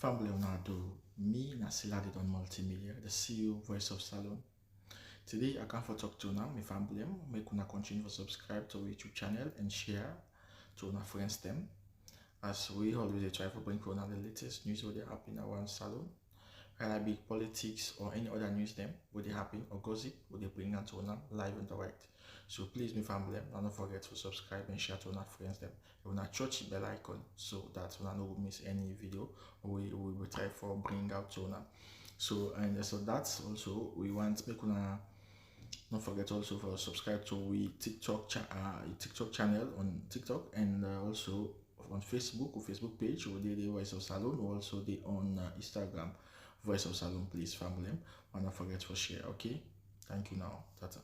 Family Leonardo, me Nasiladi on Multimedia, the CEO, Voice of Salon. Today I come for talk to now, my family, make una continue to subscribe to our YouTube channel and share to our friends them. As we always try to bring for the latest news what they happen around Salon, whether it be politics or any other news them, what they happen or gossip, what they bring out to una live and direct. So please, my family, don't forget to subscribe and share to our friends them. You wanna touch the bell icon so that you don't miss any video we will try for bring out to una. So and so that's also we want make una don't forget also for subscribe to we TikTok channel on TikTok and also on Facebook or Facebook page or the Voice of Salon or also the on Instagram Voice of Salon, please family. And don't forget to share. Okay, thank you now. Tata.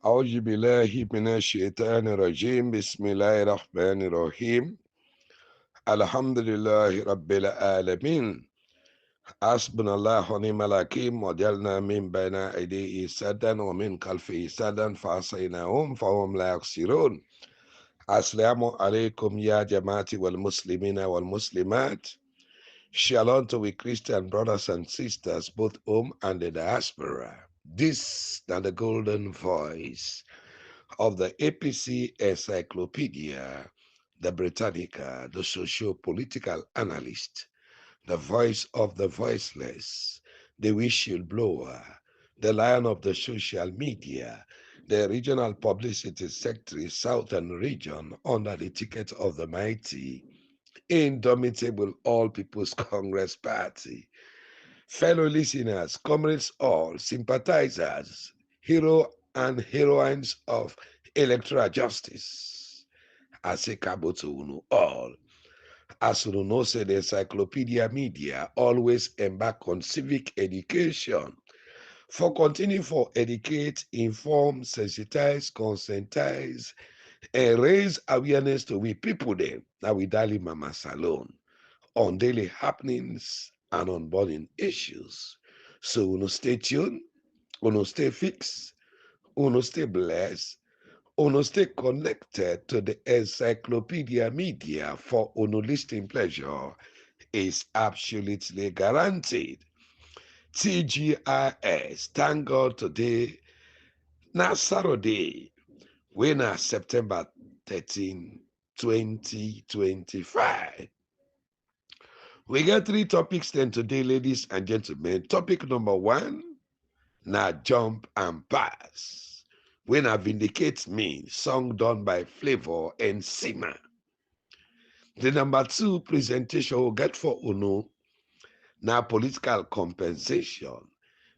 أعوذ بالله من الشيطان الرجيم بسم الله الرحمن الرحيم الحمد لله رب العالمين حسبنا الله ونعم الوكيل وجعلنا من بين أيديه سدا ومن خلفه سدا فعصيناهم فهم لا يبصرون السلام عليكم يا جماعة والمسلمين والمسلمات. Shalom to we Christian brothers and sisters, both home and the diaspora. This is the golden voice of the APC Encyclopedia, the Britannica, the socio-political analyst, the voice of the voiceless, the whistleblower, the lion of the social media, the regional publicity secretary, Southern Region, under the ticket of the mighty, indomitable All People's Congress Party. Fellow listeners, comrades all, sympathizers, hero and heroines of electoral justice. I say kabo to unu all. As you know, say the encyclopedia media always embark on civic education for continue for educate, inform, sensitize, conscientize, and raise awareness to we people there that we daily mama salon on daily happenings and on burning issues. So uno stay tuned, uno stay fixed, uno stay blessed, uno stay connected to the encyclopedia media for uno listening pleasure is absolutely guaranteed. TGIS, thank God today, now Saturday, when September 13, 2025. We got three topics then today, ladies and gentlemen. Topic number one, now jump and pass. When I vindicate me, song done by Flavor and Sima. The number two presentation we get for Uno, now political compensation,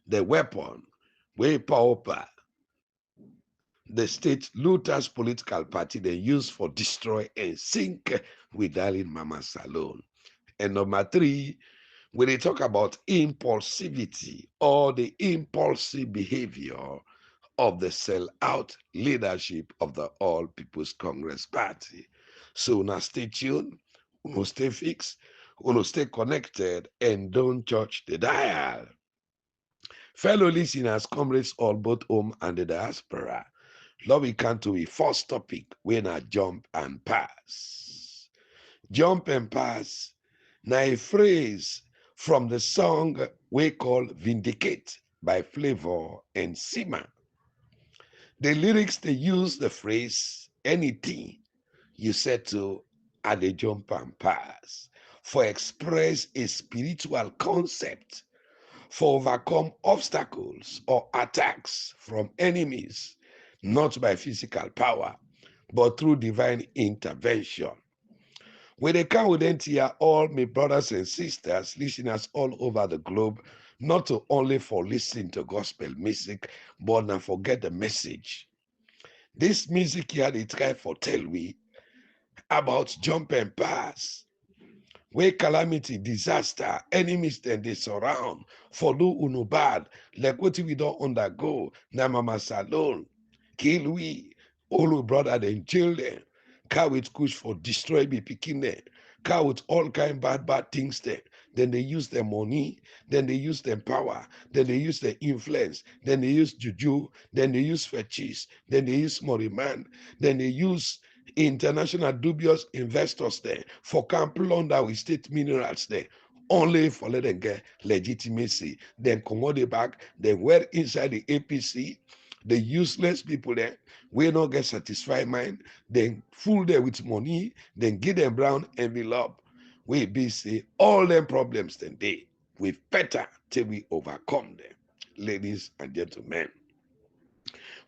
the weapon, way power, the state looters political party they use for destroy and sink with darling Mama Salone. And number three, when they talk about impulsivity or the impulsive behavior of the sell-out leadership of the All People's Congress Party. So now stay tuned, uno stay fixed, uno stay connected, and don't touch the dial. Fellow listeners, comrades all both home and the diaspora, now we come to a first topic when I jump and pass. Jump and pass, now a phrase from the song we call Vindicate by Flavor and Sima. The lyrics they use the phrase anything you said to at the jump and pass for express a spiritual concept for overcome obstacles or attacks from enemies, not by physical power, but through divine intervention. When they come with here, all my brothers and sisters, listeners all over the globe, not to only for listening to gospel music, but not forget the message. This music here, they try for tell we about jump and pass. Where calamity, disaster, enemies then they surround for do unu bad, like what we don't undergo, na mama salon, kill we, all brother and children, car with kush for destroy be picking them, car with all kind bad things there. Then they use their money, then they use their power, then they use their influence, then they use juju, then they use fetish, then they use moriman, then they use international dubious investors there for can plunder with state minerals there only for let them get legitimacy. Then commodity back, then were inside the APC, the useless people there, we not get satisfied mind, then fool them with money, then give them brown envelope. We be see all them problems then they we better till we overcome them. Ladies and gentlemen,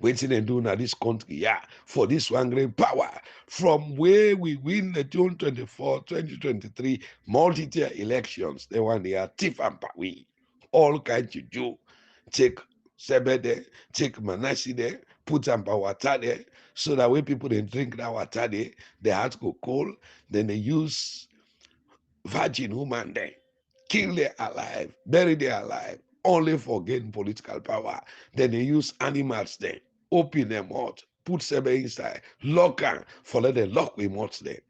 wetin dem do na dis country for dis one great power from where we win the June 24 2023 multi-tier elections. Dem wan dey thief and pawi all kind juju take sebede take manasi there put am for water there so that when people dey drink that water there their heart go cold. Then they use virgin woman there, kill them alive, bury them alive, only for gain political power. Then they use animals there, open them out, put them inside, lock them, for let them lock him out there.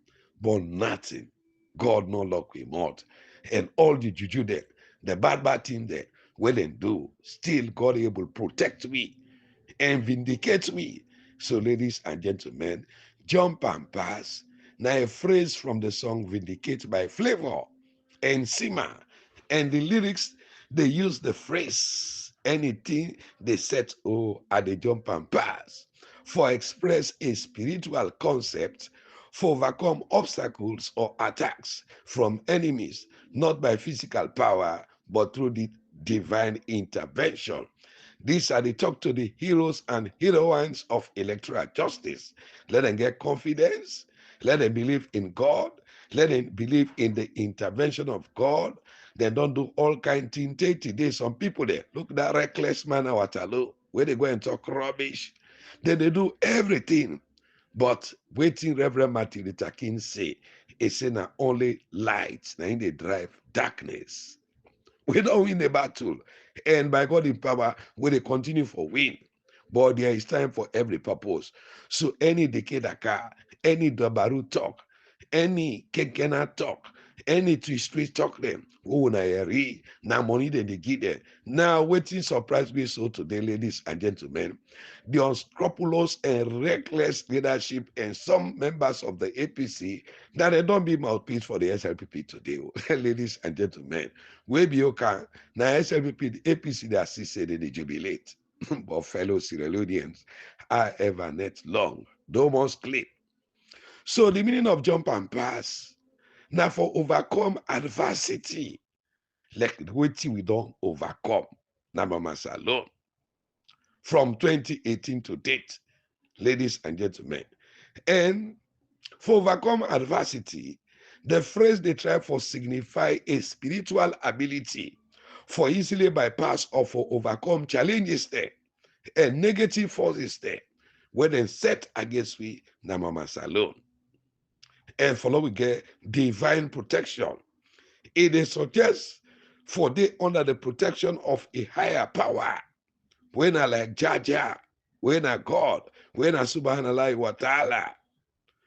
But nothing. God no lock him out. And all the juju there, the bad thing there, when they do, still God able protect me and vindicate me. So, ladies and gentlemen, jump and pass. Now, a phrase from the song Vindicate by Flavor and Sima. And the lyrics, they use the phrase, anything they set, oh, at the jump and pass, for express a spiritual concept, for overcome obstacles or attacks from enemies, not by physical power, but through the divine intervention. These are the talk to the heroes and heroines of electoral justice. Let them get confidence. Let them believe in God. Let them believe in the intervention of God. They don't do all kind of things. Today, some people there, look that reckless man at Waterloo, where they go and talk rubbish. Then they do everything. But waiting Reverend Martin Luther King say, he say na only light, na in they drive darkness. We don't win the battle. And by God in power, we will continue for win. But there is time for every purpose. So any Dekedaka, any Dabaru talk, any Kekena talk, any street talk them, who na eri, na money they give them. Now waiting surprise me so today, ladies and gentlemen. The unscrupulous and reckless leadership and some members of the APC that they don't be mouthpiece for the SLPP today, ladies and gentlemen. We be okay. Now SLPP, the APC, they assist say they jubilate. But fellow Sierra Leoneans, I ever net long. Don't must clip. So the meaning of jump and pass. Now for overcome adversity, like waiting we don't overcome. Now Mama Salon. From 2018 to date, ladies and gentlemen. And for overcome adversity, the phrase they try for signify a spiritual ability for easily bypass or for overcome challenges there and negative forces there when they set against we na mama salon. And follow we get divine protection. It is suggests for they under the protection of a higher power. When I like Jaja, when I God, when I subhanallah wa ta'ala,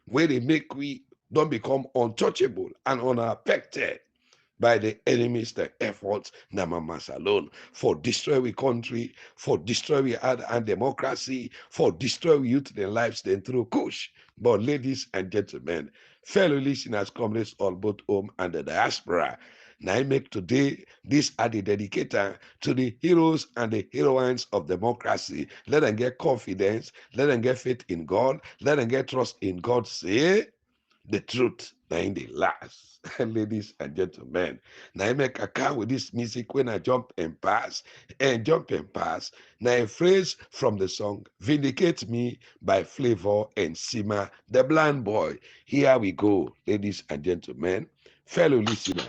where they make we don't become untouchable and unaffected by the enemies, the efforts, Namamas alone, for destroy we country, for destroy we and democracy, for destroy we youth their lives then through Kush. But ladies and gentlemen, fellow listeners, comrades all both home and the diaspora, now I make today this are the dedicator to the heroes and the heroines of democracy. Let them get confidence, let them get faith in God, let them get trust in God. Say the truth now in the last. Ladies and gentlemen, now I make a car with this music when I jump and pass and jump and pass. Now a phrase from the song Vindicate Me by Flavor and Sima, the blind boy. Here we go, ladies and gentlemen, fellow listeners.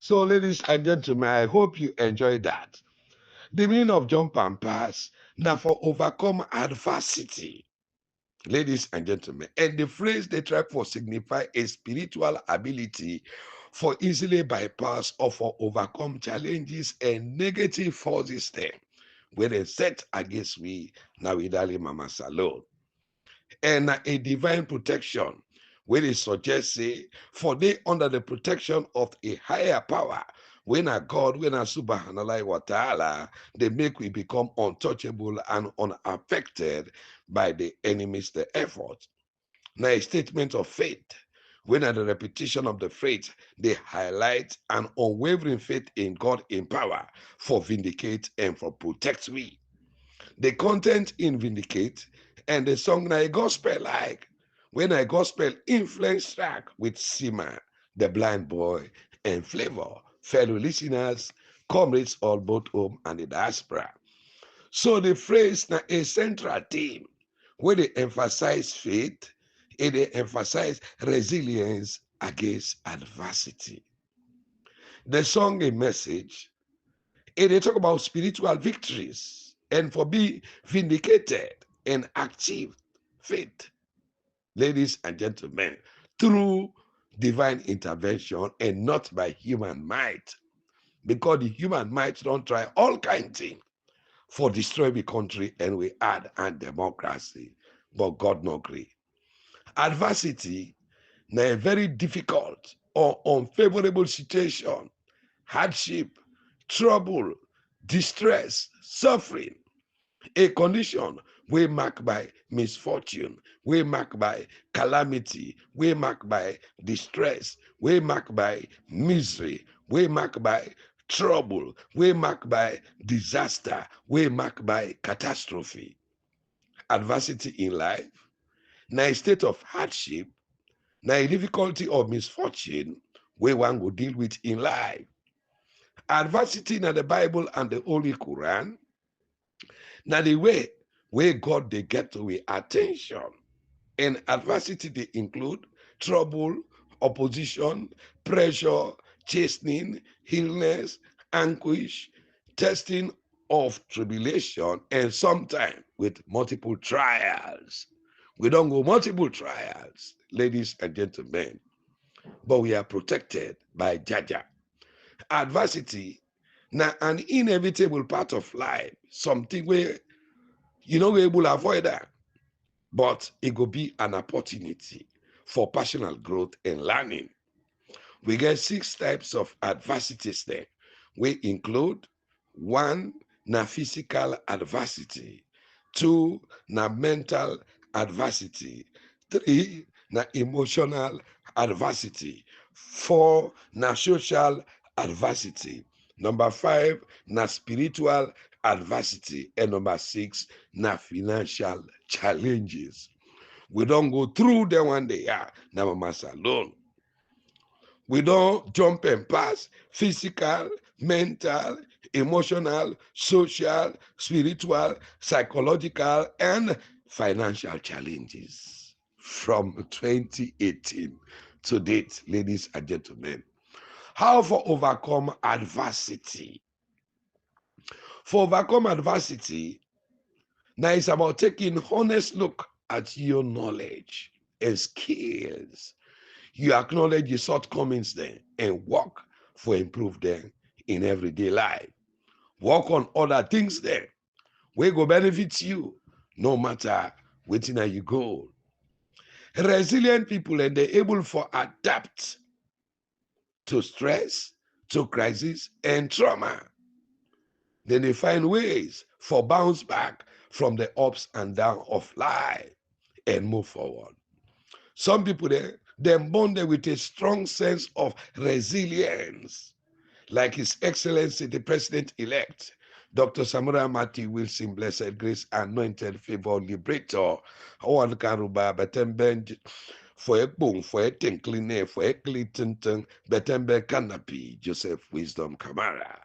So, ladies and gentlemen, I hope you enjoyed that. The meaning of jump and pass now for overcome adversity, ladies and gentlemen. And the phrase they try for signify a spiritual ability for easily bypass or for overcome challenges and negative forces them where they set against we now we dali mama salon. And a divine protection where it suggests say for they under the protection of a higher power when a God, when a subhanallah wa ta'ala, they make we become untouchable and unaffected by the enemy's the effort. Now a statement of faith when at the repetition of the faith they highlight an unwavering faith in God in power for vindicate and for protect we. The content in Vindicate and the song na a gospel like when a gospel influence track with Sima, the blind boy, and Flavor, fellow listeners, comrades all both home and the diaspora. So the phrase na a central theme where they emphasize faith and they emphasize resilience against adversity. The song a message and they talk about spiritual victories and for being vindicated and achieve faith, ladies and gentlemen, through divine intervention and not by human might. Because the human might don't try all kinds of things for destroy the country and we add and democracy, but God no agree. Adversity, na a very difficult or unfavorable situation, hardship, trouble, distress, suffering, a condition we marked by misfortune, we marked by calamity, we marked by distress, we marked by misery, we marked by trouble, we marked by disaster, we marked by catastrophe. Adversity in life, na a state of hardship, na a difficulty or misfortune where one will deal with in life. Adversity in the Bible and the Holy Quran, now the way where God they get to we attention. And adversity they include trouble, opposition, pressure, chastening, illness, anguish, testing of tribulation, and sometimes with multiple trials. We don't go multiple trials, ladies and gentlemen, but we are protected by Jaja. Adversity, now an inevitable part of life, something where you know we're able to avoid that, but it will be an opportunity for personal growth and learning. We get 6 types of adversities there. We include 1, na physical adversity, 2, na mental adversity, 3, na emotional adversity, 4, na social adversity, number 5, na spiritual adversity, and number 6, na financial challenges. We don't go through them one day, yeah, na mama alone. We don't jump and pass physical, mental, emotional, social, spiritual, psychological, and financial challenges from 2018 to date, ladies and gentlemen. How for overcome adversity? For overcome adversity, now it's about taking honest look at your knowledge and skills. You acknowledge your shortcomings then and work for improve them in everyday life. Work on other things then wey go benefit you no matter wetin you go. Resilient people and they able for adapt to stress, to crisis and trauma. Then they find ways for bounce back from the ups and downs of life and move forward. Some people they're bonded with a strong sense of resilience, like His Excellency the President-elect, Dr. Samura Mati Wilson, Blessed Grace, Anointed Favor Liberator, Owan Karuba, Betemben, for a boom, for a tinkling, for a clitton, Betembe Canopy, Joseph Wisdom Kamara,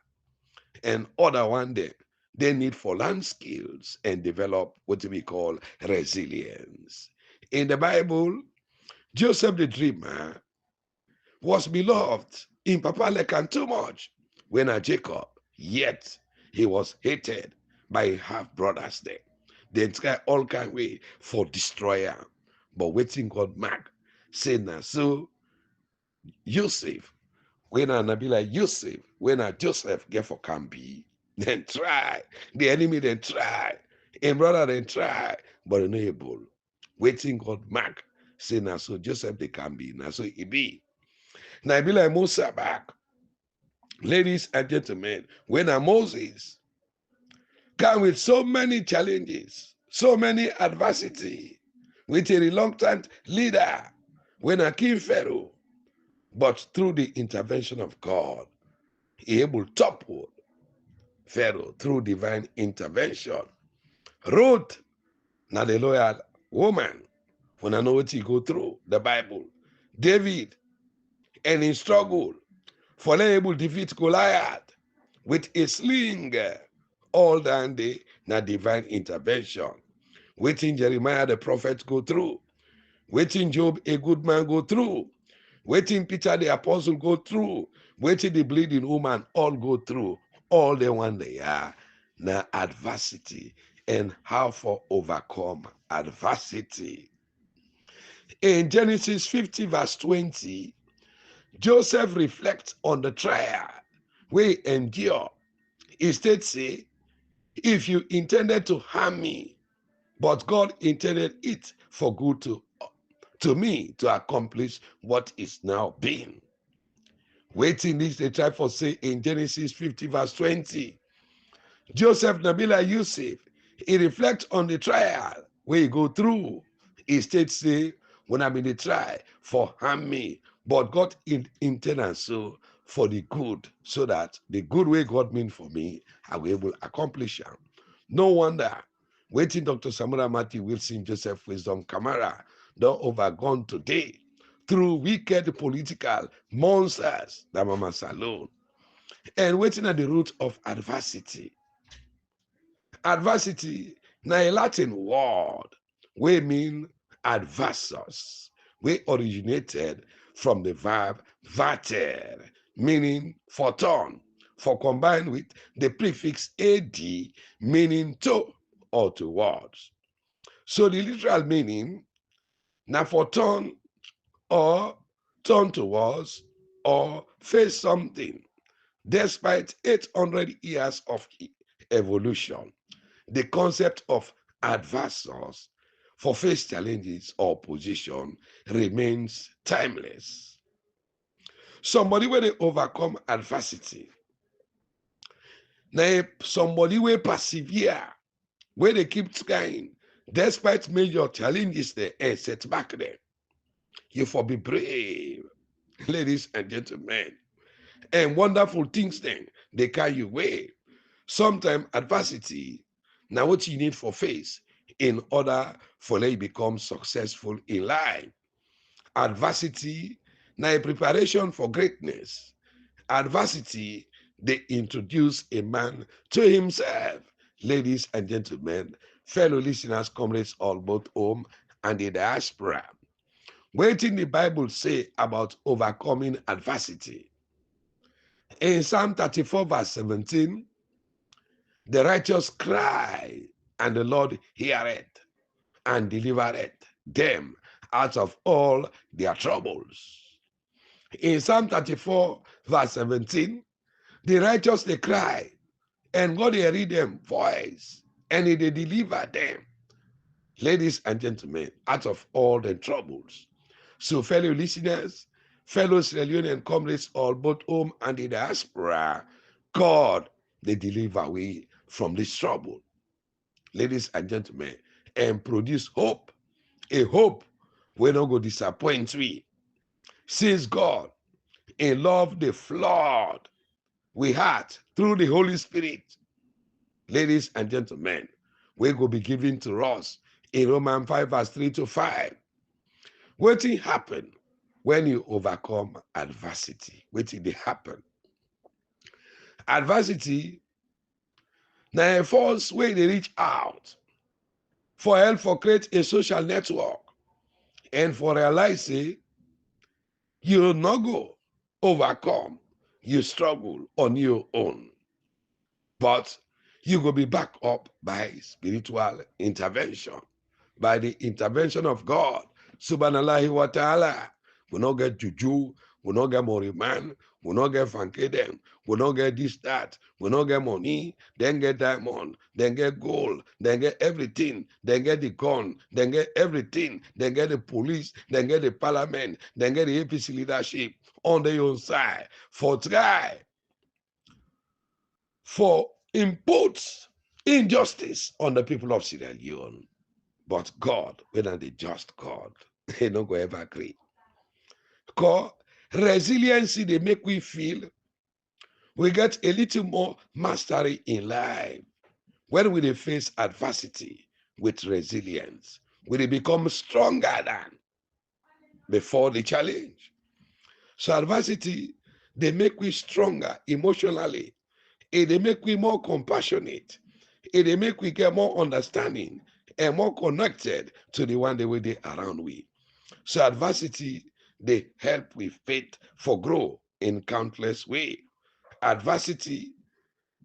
and other one day. They need for learn skills and develop what we call resilience. In the Bible, Joseph the dreamer was beloved in Papa Lekan too much. When I Jacob, yet he was hated by half brothers there. They try all kind way for destroyer. But waiting God mark, say now, so Joseph, when I be like Joseph, when I Joseph get for can be, then try. The enemy then try. And brother then try, but unable. Waiting God mark, say now, so Joseph they can be, now so he be. Now be like Musa back. Ladies and gentlemen, when a Moses come with so many challenges, so many adversity, with a reluctant leader, when a king Pharaoh, but through the intervention of God, he able to topple Pharaoh through divine intervention. Ruth, now the loyal woman, when I know what he go through, the Bible. David, and in struggle, for able to defeat Goliath with a sling all down day, na divine intervention. Waiting Jeremiah the prophet go through, waiting Job a good man go through, waiting Peter the apostle go through, waiting the bleeding woman all go through, all the one they are, na adversity and how for overcome adversity. In Genesis 50 verse 20, Joseph reflects on the trial we endure. He states, say, if you intended to harm me, but God intended it for good to me to accomplish what is now being. Waiting this they try for say in Genesis 50 verse 20. Joseph Nabila Yusuf, he reflects on the trial where he go through. He states, say, when I'm in the trial for harm me, but God intended so for the good, so that the good way God mean for me, I will able to accomplish it. No wonder, waiting Dr. Samura Matthew Wilson Joseph Wisdom KAMARA, don't overgone today through wicked political monsters, that Mama Salone, and waiting at the root of adversity. Adversity, na a Latin word, we mean adversus, we originated from the verb vater, meaning for turn, for combined with the prefix ad, meaning to or towards. So the literal meaning, na for turn or turn towards or face something, despite 800 years of evolution. The concept of adversaries for face challenges or opposition remains timeless. Somebody where they overcome adversity. Now somebody where persevere, where they keep trying, despite major challenges there and setback there. You for be brave, ladies and gentlemen. And wonderful things then, they carry you away. Sometimes adversity, now what you need for faith in order for you become successful in life. Adversity, now a preparation for greatness. Adversity, they introduce a man to himself. Ladies and gentlemen, fellow listeners, comrades all both home and the diaspora. Waiting the Bible say about overcoming adversity. In Psalm 34 verse 17, the righteous cry, and the Lord heareth and delivereth them out of all their troubles. In Psalm 34, verse 17, the righteous they cry, and God they read them voice, and they deliver them, ladies and gentlemen, out of all their troubles. So, fellow listeners, fellow Sierra Leonean comrades, all both home and in the diaspora, God they deliver away from this trouble, ladies and gentlemen, and produce hope, a hope we not go disappoint we. Since God in love the flood we had through the Holy Spirit, ladies and gentlemen, we go be given to us in Romans 5 verse 3 to 5. What will happen when you overcome adversity? What will happen? Adversity, now a force way they reach out for help for create a social network and for realize say you not go overcome, you struggle on your own. But you will be backed up by spiritual intervention, by the intervention of God, subhanallahi wa ta'ala. We not get juju, we not get money man, we not get fankeden, we not get this, that, we not get money, then get diamond, then get gold, then get everything, then get the gun, then get everything, then get the police, then get the parliament, then get the APC leadership on their own side for try for impose injustice on the people of Sierra Leone. But God, whether the just God, they don't go ever agree. Because resiliency, they make we feel we get a little more mastery in life. When we face adversity with resilience, we become stronger than before the challenge. So adversity, they make we stronger emotionally. They make we more compassionate. They make we get more understanding and more connected to the one that we dey around we. So adversity, they help with faith for grow in countless way. Adversity,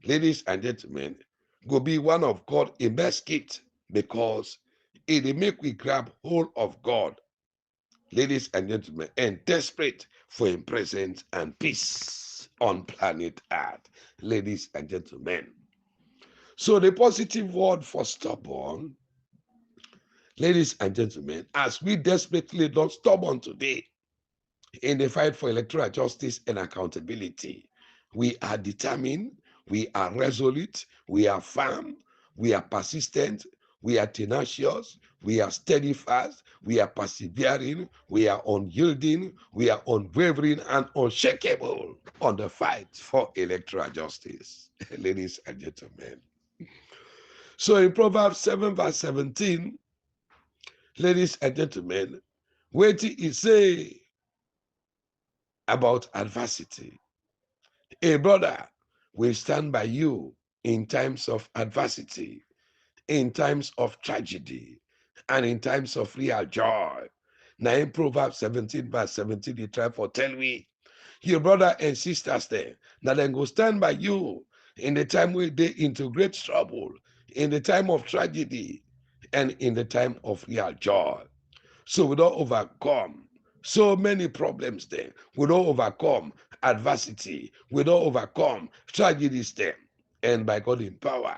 ladies and gentlemen, go be one of God a best gift because it dey make we grab hold of God, ladies and gentlemen, and desperate for His presence and peace on planet Earth, ladies and gentlemen. So the positive word for stubborn, ladies and gentlemen, as we desperately don't stubborn today in the fight for electoral justice and accountability, we are determined, we are resolute, we are firm, we are persistent, we are tenacious, we are steadfast, we are persevering, we are unyielding, we are unwavering and unshakable on the fight for electoral justice, ladies and gentlemen. So in Proverbs 7 verse 17, ladies and gentlemen, what he say about adversity? A brother will stand by you in times of adversity, in times of tragedy, and in times of real joy. Now in Proverbs 17 verse 17, he try for tell me, your brother and sisters there, that then go stand by you in the time where they into great trouble, in the time of tragedy, and in the time of real joy. So we don't overcome so many problems there. We don't overcome adversity. We don't overcome tragedies there. And by God in power,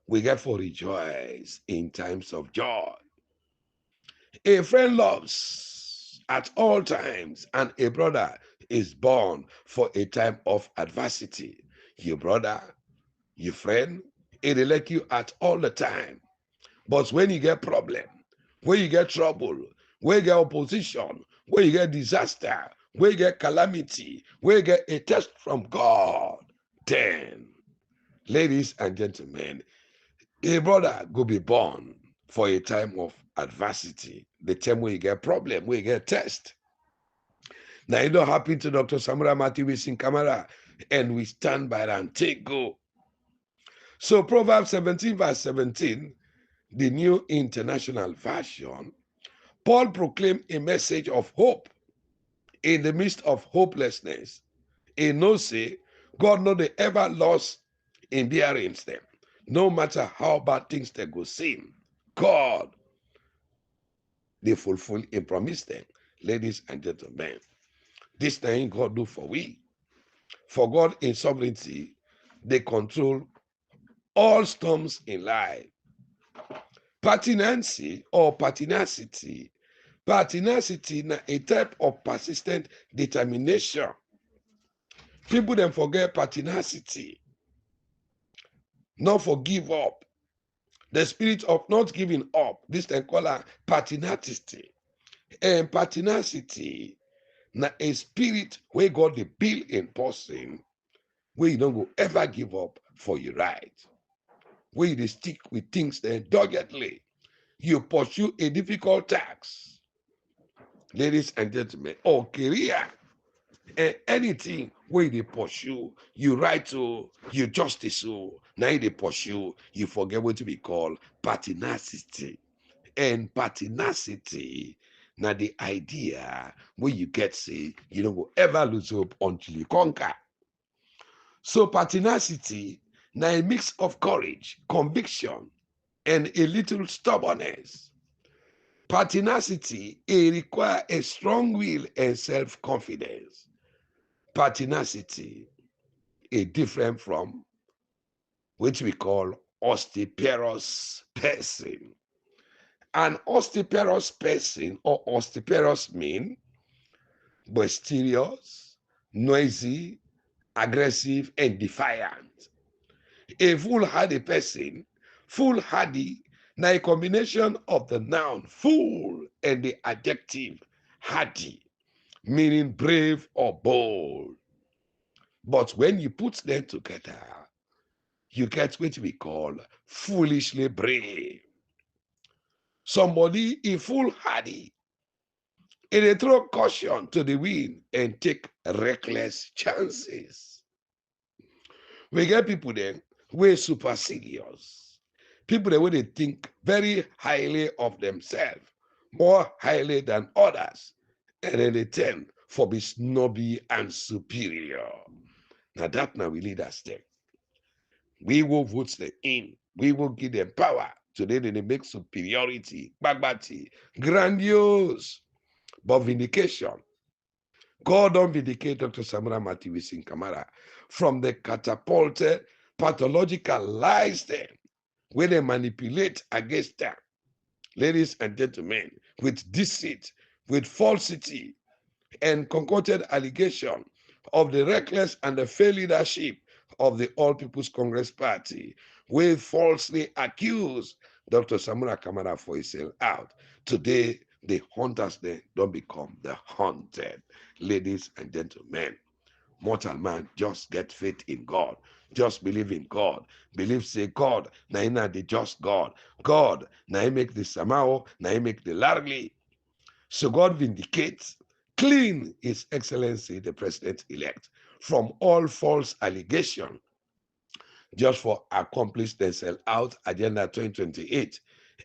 we get for rejoice in times of joy. A friend loves at all times, and a brother is born for a time of adversity. Your brother, your friend, it like you at all the time. But when you get problem, when you get trouble, when you get opposition, when you get disaster, when you get calamity, when you get a test from God, then, ladies and gentlemen, a brother go be born for a time of adversity, the time when you get problem, when you get test. Now, it don't happen to Dr. Samura Matthew in KAMARA, and we stand by and take go. So Proverbs 17 verse 17, the New International Version, Paul proclaimed a message of hope in the midst of hopelessness. He knows, say, God know they ever lost in bearings them. No matter how bad things they go seem, God, they fulfill a promise them. Ladies and gentlemen, this thing God do for we. For God in sovereignty, they control all storms in life. Pertinency or pertinacity. Pertinacity na a type of persistent determination. People then forget pertinacity, not for give up. The spirit of not giving up, this they call her pertinacity. And pertinacity na a spirit where God dey build in person, where you don't go ever give up for your right, where you dey stick with things then doggedly. You pursue a difficult task, ladies and gentlemen, or career, and anything where they pursue, you right to you justice. So now they pursue, you forget what to be called pertinacity. And pertinacity Now the idea where you get say you don't go ever lose hope until you conquer. So pertinacity now a mix of courage, conviction, and a little stubbornness. Pertinacity it require a strong will and self-confidence. Pertinacity is different from which we call ostiferous person. An ostiferous person or ostiferous mean boisterous, noisy, aggressive, and defiant. A foolhardy person, foolhardy, now a combination of the noun fool and the adjective hardy, meaning brave or bold. But when you put them together, you get what we call foolishly brave. Somebody is foolhardy, and they throw caution to the wind and take reckless chances. We get people then way super serious. People that when they think very highly of themselves, more highly than others, and then they tend for be snobby and superior. Now that now we lead us there. We will vote them in. We will give them power. Today they make superiority, bagbati, grandiose, but vindication. God don't vindicate Dr. Samura Matiwis in Kamara from the catapulted pathological lies them where they manipulate against them. Ladies and gentlemen, with deceit, with falsity, and concocted allegation of the reckless and the failed leadership of the All People's Congress Party, with falsely accused Dr. Samura Kamara for his sale out. Today, the hunters they don't become the hunted. Ladies and gentlemen, mortal man, just get faith in God. Just believe in God. Believe, say, God, na the just God. God, na make the Samao, na make the Largely. So God vindicates, clean His Excellency, the President-elect, from all false allegation, just for accomplish themselves out Agenda 2028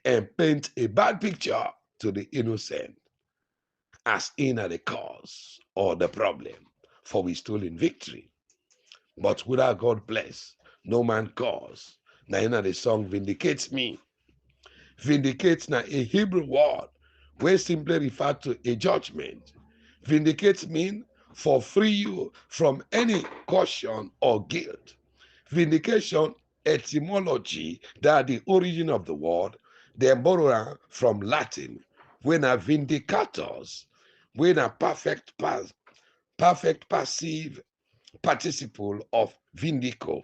and paint a bad picture to the innocent as in the cause or the problem for we stolen victory. But without God bless, no man cause. Now in the song vindicates me. Vindicates now a Hebrew word where simply refer to a judgment. Vindicate mean for free you from any caution or guilt. Vindication etymology, that the origin of the word, they borrow from Latin, when a vindicators, when a perfect passive participle of vindico,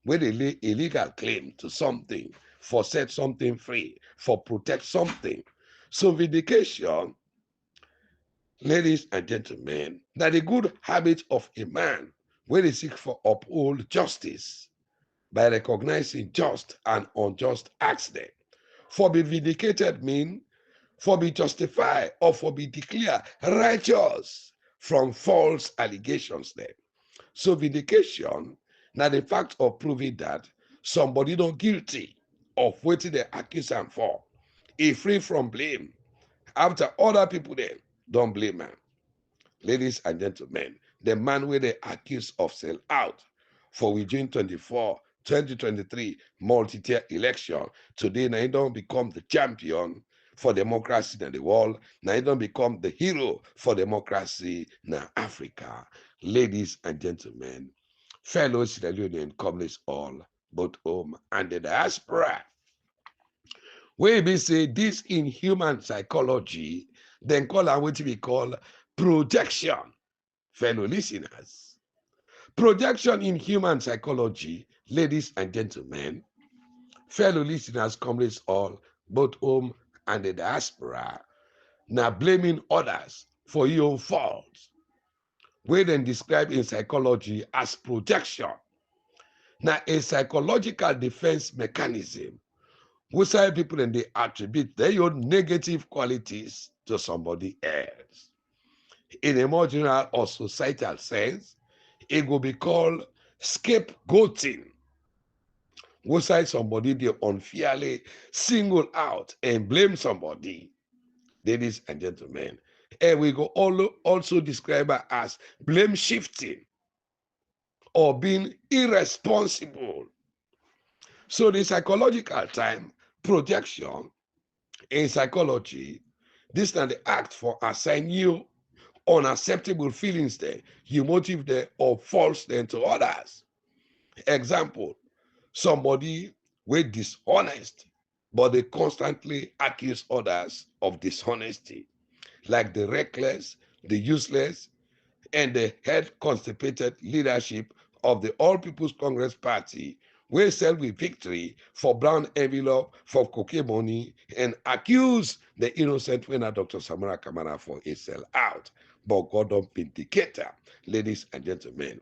when they lay a legal claim to something, for set something free, for protect something. So vindication, ladies and gentlemen, that the good habit of a man when he seek for uphold justice by recognizing just and unjust acts them. For be vindicated mean for be justified or for be declared righteous from false allegations them. So vindication, now the fact of proving that somebody not guilty of what they accuse him for, he free from blame after other people then don't blame him. Ladies and gentlemen, the man where they accused of sell out for we June 24, 2023 multi-tier election. Today, now he don't become the champion for democracy in the world. Now he don't become the hero for democracy in Africa. Ladies and gentlemen, fellow Sierra Leonean communists all, both home and the diaspora. We be say this in human psychology, then call and what we call projection. Fellow listeners, projection in human psychology, ladies and gentlemen, fellow listeners, comrades all, both home and the diaspora, now blaming others for your faults, we then describe in psychology as projection. Now a psychological defense mechanism which people then they attribute their own negative qualities to somebody else. In a more general or societal sense, it will be called scapegoating. Whereby somebody they unfairly single out and blame somebody. ladies and gentlemen. And we go also describe her as blame shifting or being irresponsible. So the psychological time projection in psychology, this is the act for assign you unacceptable feelings there, you motive there or false then to others. Example, somebody with dishonest, but they constantly accuse others of dishonesty, like the reckless, the useless, and the head constipated leadership of the All People's Congress Party, wey sell with victory for brown envelope for cocaine money and accuse the innocent winner, Dr. Samura Kamara, for a sellout. But God don't vindicate her, ladies and gentlemen.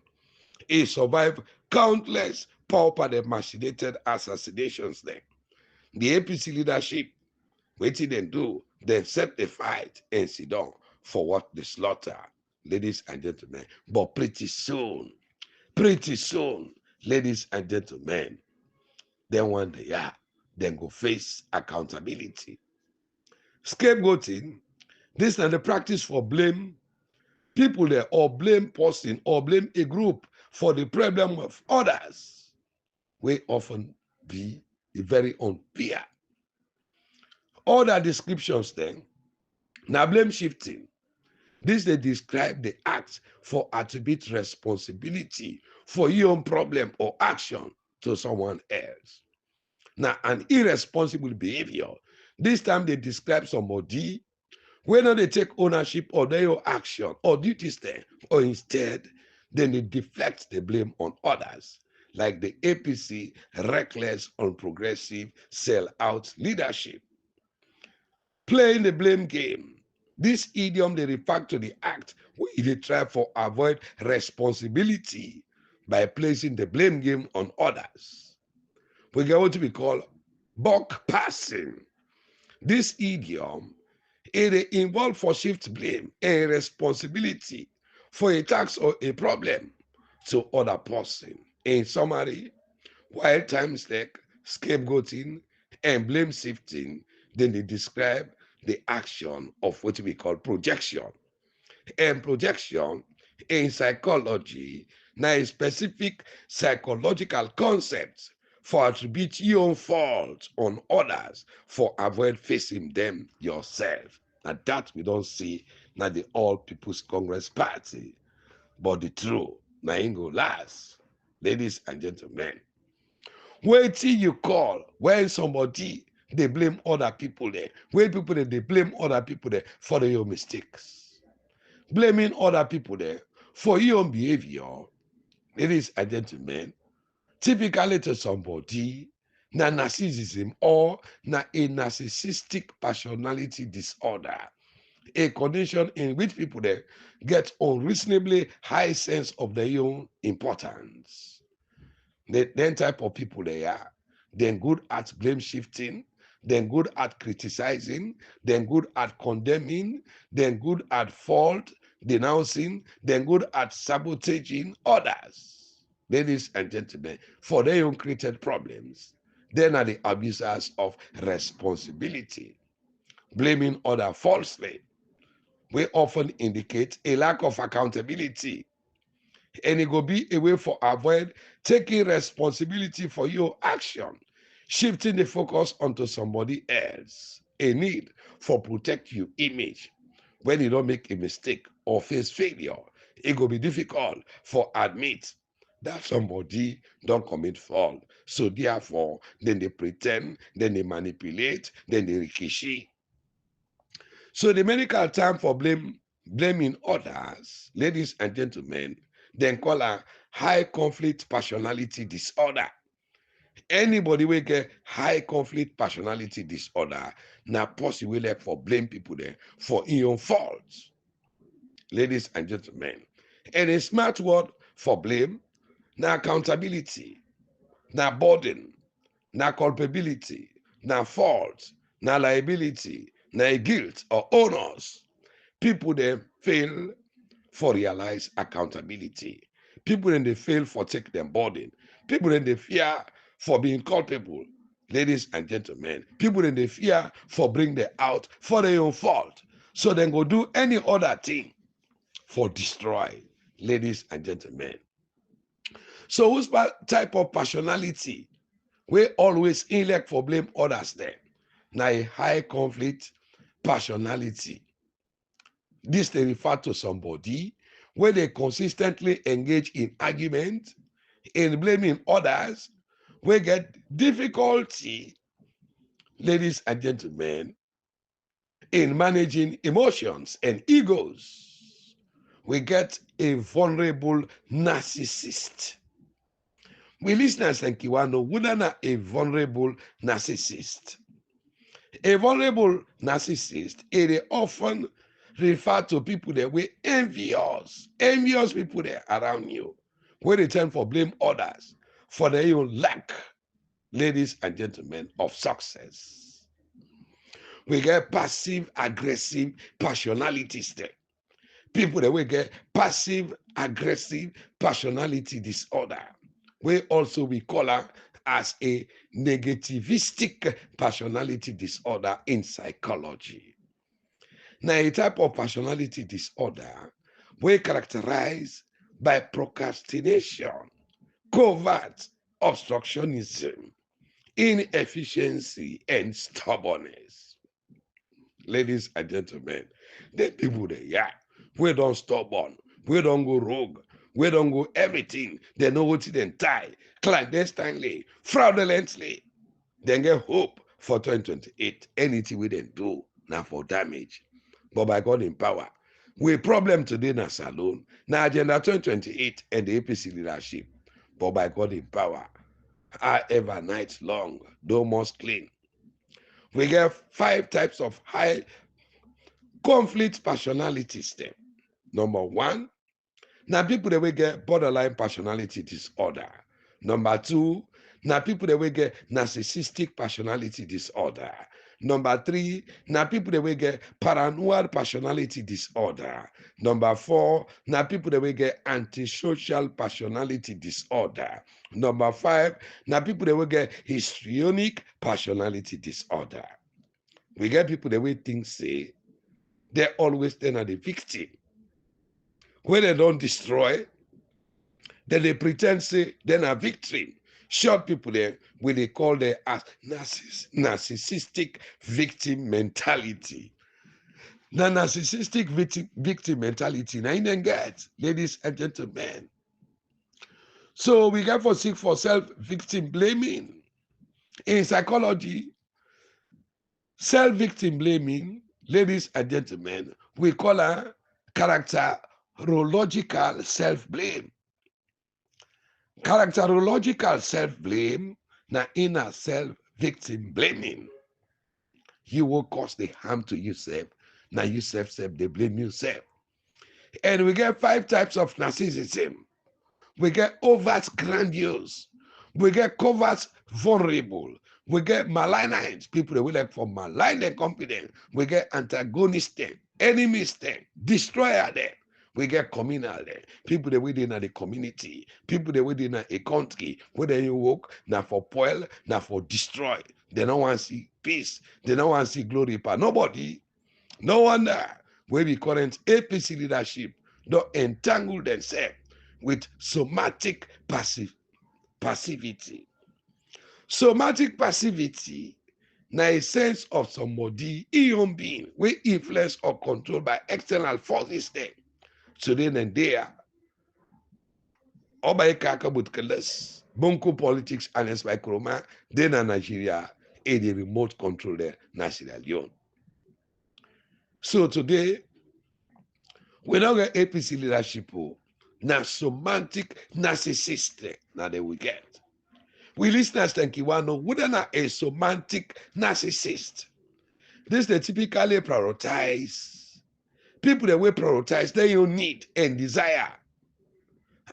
He survived countless pauper and machinated assassinations there. The APC leadership, wetin dem do, dem set the fight and sit down for what the slaughter, ladies and gentlemen. But pretty soon, ladies and gentlemen, then one day, yeah, then go face accountability. Scapegoating, this na the practice for blame people there or blame person or blame a group for the problem of others, wey often be very unfair. Other descriptions then, na blame shifting. This they describe the act for attribute responsibility for your own problem or action to someone else. Now, an irresponsible behavior. This time they describe somebody whether they take ownership of their own action or duties there, or instead, then they deflect the blame on others, like the APC reckless, unprogressive, sell-out leadership. Playing the blame game. This idiom they refer to the act where they try for avoid responsibility by placing the blame game on others. We get what we call buck passing. This idiom it involve for shift blame and responsibility for a task or a problem to other person. In summary, while times like scapegoating and blame shifting, then they describe the action of what we call projection. And projection in psychology, now a specific psychological concept for attribute your own fault on others for avoid facing them yourself. And that we don't see now the All People's Congress Party. But the truth, now ain't go last. Ladies and gentlemen, wait till you call when somebody they blame other people there. When people they blame other people there for their own mistakes. Blaming other people there for your own behavior, ladies and gentlemen, typically to somebody na narcissism or na a narcissistic personality disorder, a condition in which people there get unreasonably high sense of their own importance. Then type of people they are, then good at blame shifting, then good at criticizing, then good at condemning, then good at fault denouncing, then good at sabotaging others. Ladies and gentlemen, for their own created problems, then are the abusers of responsibility, blaming others falsely. We often indicate a lack of accountability, and it will be a way for avoid taking responsibility for your action, shifting the focus onto somebody else, a need for protect your image. When you don't make a mistake or face failure, it will be difficult for admit that somebody don't commit fault. So therefore, then they pretend, then they manipulate, then they ricochet. So the medical term for blaming others, ladies and gentlemen, then call a high conflict personality disorder. Anybody will get high conflict personality disorder, now possible like for blame people there for your own faults, ladies and gentlemen. And a smart word for blame, now accountability, now burden, now culpability, now fault, now liability, now guilt or honors. People then fail for realize accountability. People then they fail for take them burden. People then they fear for being culpable. Ladies and gentlemen, people then they fear for bring them out for their own fault. So then go do any other thing for destroy, ladies and gentlemen. So whose type of personality we always elect for blame others then? Now a high conflict personality. This they refer to somebody where they consistently engage in argument, in blaming others, we get difficulty, ladies and gentlemen, in managing emotions and egos. We get a vulnerable narcissist. We listeners and Kiwano, wouldn't a vulnerable narcissist? A vulnerable narcissist, it often refer to people that were envious people that around you, where they tend for blame others for their own lack, ladies and gentlemen, of success. We get passive aggressive personalities there. People that we get passive aggressive personality disorder. We also we call her as a negativistic personality disorder in psychology. Now, a type of personality disorder we characterized by procrastination, covert obstructionism, inefficiency, and stubbornness. Ladies and gentlemen, the people there, yeah, we don't stubborn, we don't go rogue, we don't go everything. They know what they tie, clandestinely, fraudulently. Then get hope for 2028. Anything we didn't do now for damage. But by God in power, we problem today na salon, now agenda 2028 and the APC leadership. But by God in power, however night long, though must clean. We get 5 types of high conflict personalities there. Number 1, now people that we get borderline personality disorder. Number 2, now people that we get narcissistic personality disorder. Number 3, now people that we get paranoid personality disorder. Number 4, now people that we get antisocial personality disorder. Number 5, now people that we get histrionic personality disorder. We get people that we think say they always then are the victim. When they don't destroy, then they pretend say they're a victim. Short people there, when they call them as narcissistic victim mentality. Now, narcissistic victim mentality, now you get, ladies and gentlemen. So we got for seek for self-victim blaming. In psychology, self-victim blaming, ladies and gentlemen, we call her characterological self-blame. Characterological self-blame, na inner self-victim blaming. You will cause the harm to yourself. Now you self they blame yourself. And we get 5 types of narcissism. We get overt grandiose. We get covert vulnerable. We get malignant, people that we like for malign and confident. We get antagonistic, enemies them, destroyer them. We get communal there. People that within the community, people that within a country, whether you work, now for spoil, now for destroy. They don't want to see peace. They don't want to see glory. But nobody, no wonder where the current APC leadership don't entangle themselves with somatic passivity. Somatic passivity, now a sense of somebody, human being, we influence or controlled by external forces there. So then and there, Oba Kaka Butkeles, Bonko politics and Espai then in Nigeria, a the remote control there, Sierra Leone. So today, we don't get APC leadership, now somatic narcissist, now they will get. We listeners think you want to know, wouldn't a somatic narcissist? This they typically prioritize. People that will prioritize their own need and desire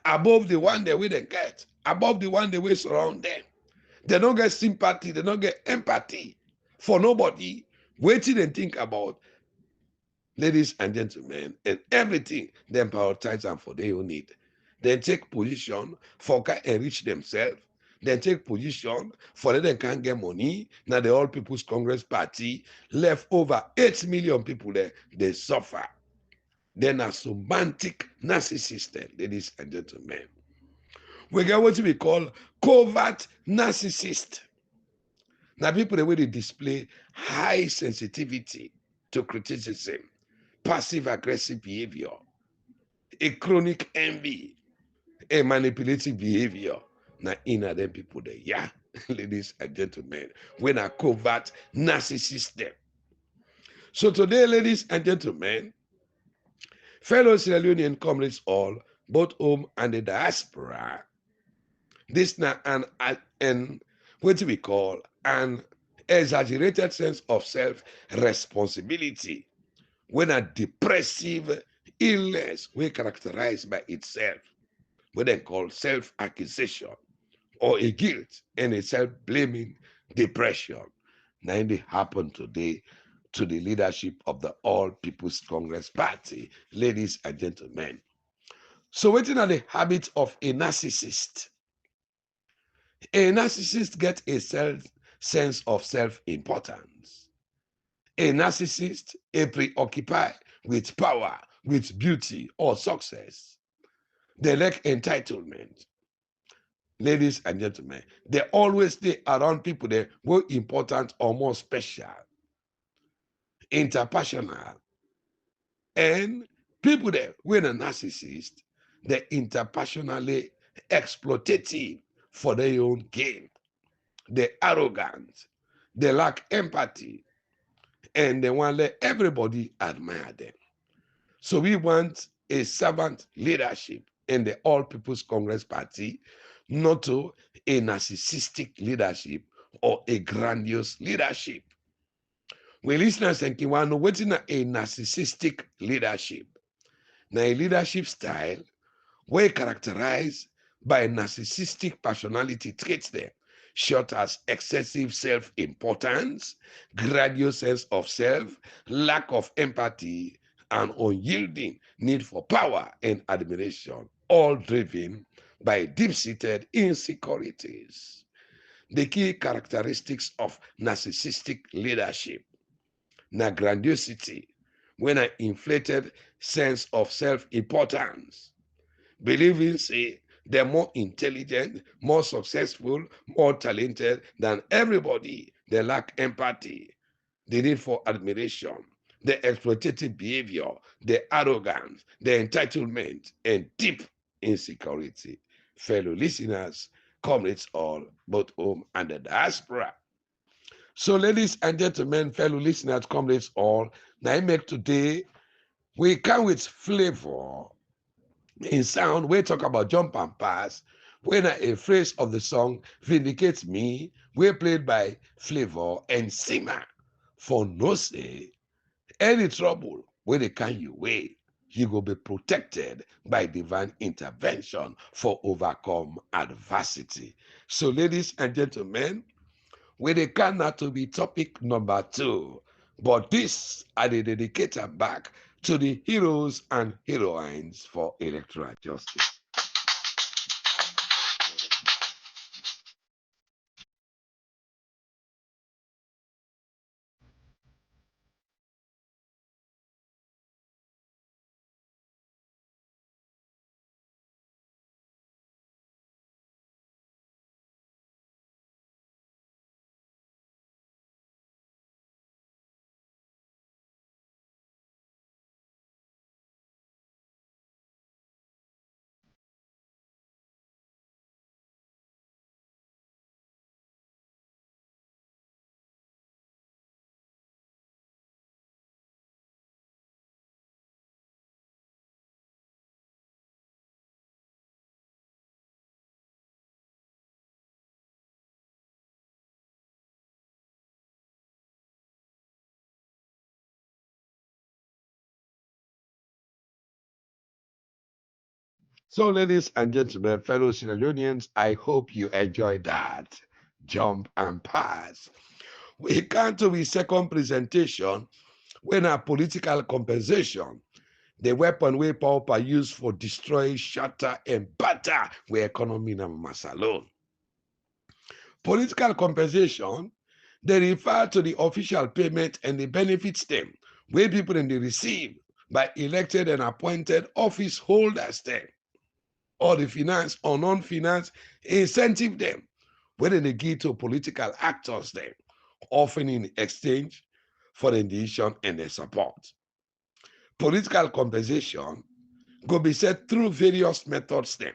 above the one that we they get, above the one that we surround them. They don't get sympathy, they don't get empathy for nobody. Waiting and think about, ladies and gentlemen, and everything, then prioritize them for their own need. Then take position for can enrich themselves. then take position for them can't get money. Now the All People's Congress Party left over 8 million people there, they suffer. Then a semantic narcissist, ladies and gentlemen. We get what we call covert narcissist. Now people the way they display high sensitivity to criticism, passive aggressive behavior, a chronic envy, a manipulative behavior. Now in them people there, yeah, ladies and gentlemen, when a covert narcissist them. So today, ladies and gentlemen, fellow Sierra Leonean comrades all, both home and the diaspora, this now an what we call an exaggerated sense of self-responsibility when a depressive illness we characterized by itself, what they call self-accusation or a guilt and a self-blaming depression. Now they happen today to the leadership of the All People's Congress Party, ladies and gentlemen. So what are the habits of a narcissist? A narcissist gets a sense of self-importance. A narcissist is preoccupied with power, with beauty, or success. They lack entitlement. Ladies and gentlemen, they always stay around people that were important or more special, interpersonal, and people that were a narcissist, they're interpersonally exploitative for their own gain. They're arrogant, they lack empathy, and they want to let everybody admire them. So we want a servant leadership in the All People's Congress Party, not to a narcissistic leadership or a grandiose leadership. We listeners and Kiwano, what's in a narcissistic leadership? Now a leadership style were characterized by narcissistic personality traits there, such as excessive self-importance, grandiose sense of self, lack of empathy, and unyielding need for power and admiration, all driven by deep-seated insecurities. The key characteristics of narcissistic leadership: na grandiosity, when an inflated sense of self-importance, believing say they're more intelligent, more successful, more talented than everybody. They lack empathy, the need for admiration, the exploitative behavior, the arrogance, the entitlement, and deep insecurity. Fellow listeners, comrades all, both home and the diaspora. So, ladies and gentlemen, fellow listeners, comrades all, now I make today, we come with flavor in sound. We talk about jump and pass. When a phrase of the song vindicates me, we played by Flavor and Sima. For no say, any trouble where they can you way, you will be protected by divine intervention for overcome adversity. So, ladies and gentlemen, we they can not to be topic number 2. But this I dedicate back to the heroes and heroines for electoral justice. So, ladies and gentlemen, fellow Sierra Leoneans, I hope you enjoyed that. Jump and pass. We come to the second presentation when a political compensation, the weapon we power used for destroy, shatter, and batter we economy na mass alone. Political compensation, they refer to the official payment and the benefits them where people in the receive by elected and appointed office holders them, or the finance or non-finance incentive them, whether they give to political actors them, often in exchange for the decision and their support. Political compensation could be set through various methods then,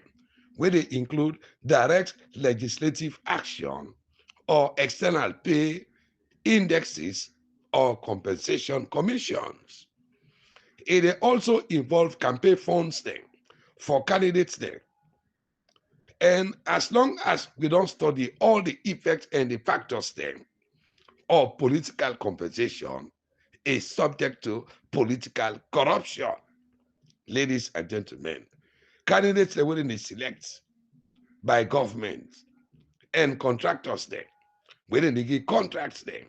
where they include direct legislative action or external pay indexes or compensation commissions. It also involves campaign funds then for candidates then. And as long as we don't study all the effects and the factors then of political compensation is subject to political corruption. Ladies and gentlemen, candidates they wouldn't select by government and contractors then, whether they give contracts then,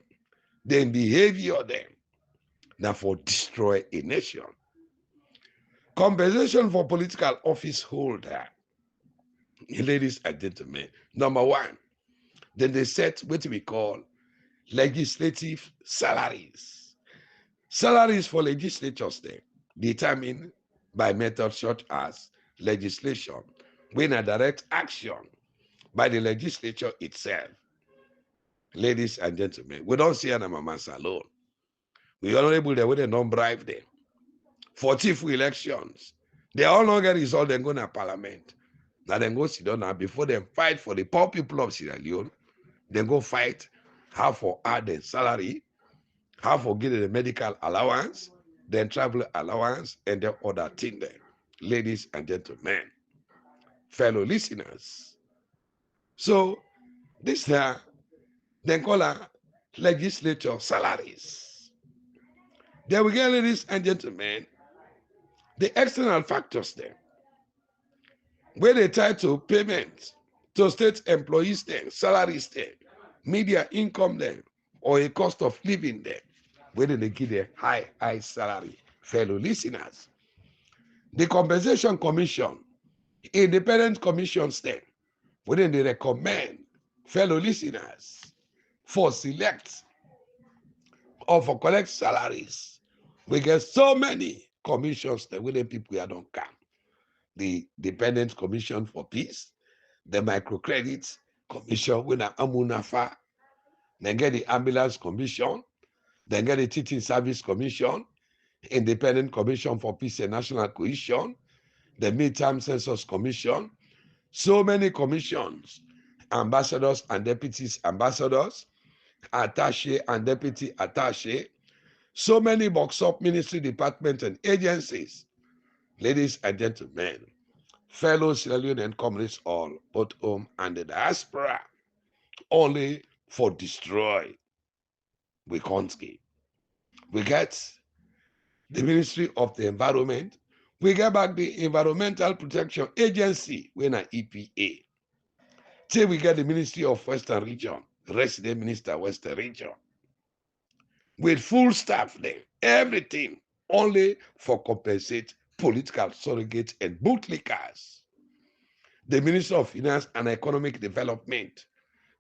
then behavior then, now for destroy a nation. Compensation for political office holder, ladies and gentlemen, number one, then they set what we call legislative salaries. Salaries for legislatures then determined by methods such as legislation, when a direct action by the legislature itself. Ladies and gentlemen, we don't see an amamas alone. We are not able to they don't bribe them. For chief elections, they all not get result, then go to parliament. Now then go sit down now before they fight for the poor people of Sierra Leone, then go fight how for add the salary, how for get the medical allowance, then travel allowance, and then other thing there. Ladies and gentlemen, fellow listeners. So this here, then call her legislature salaries. Then we get, ladies and gentlemen, the external factors there, where they tie to payment to state employees there, salaries there, media income there, or a cost of living there, whether they give a high salary. Fellow listeners, the compensation commission, independent commissions there, whether they recommend, fellow listeners, for select or for collect salaries. We get so many commissions that whether people here don't come. The Dependent Commission for Peace, the Microcredit Commission, when Amunafa, then get the Ambulance Commission, then get the Teaching Service Commission, Independent Commission for Peace and National Cohesion, the Midterm Census Commission, so many commissions, ambassadors and deputies ambassadors, attaché and deputy attaché, so many box up ministry departments and agencies. Ladies and gentlemen, fellow Sierra Leone and comrades all, both home and the diaspora, only for destroy. We can't get. We get the Ministry of the Environment. We get back the Environmental Protection Agency, when an EPA. Till we get the Ministry of Western Region, Resident Minister Western Region, with full staff there, everything, only for compensate political surrogates and bootlickers. The Minister of Finance and Economic Development,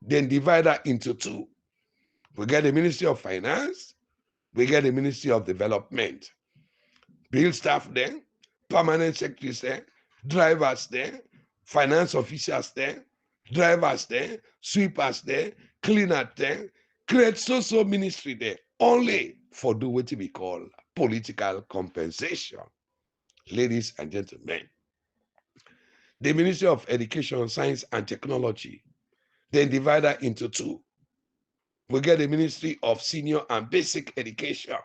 then divide that into two. We get the Ministry of Finance, we get the Ministry of Development. Bill staff there, permanent secretaries there, drivers there, finance officers there, drivers there, sweepers there, cleaners there, create social ministry there, only for do what we call political compensation. Ladies and gentlemen, the Ministry of Education, Science and Technology, then divide that into two. We get the Ministry of Senior and Basic Education.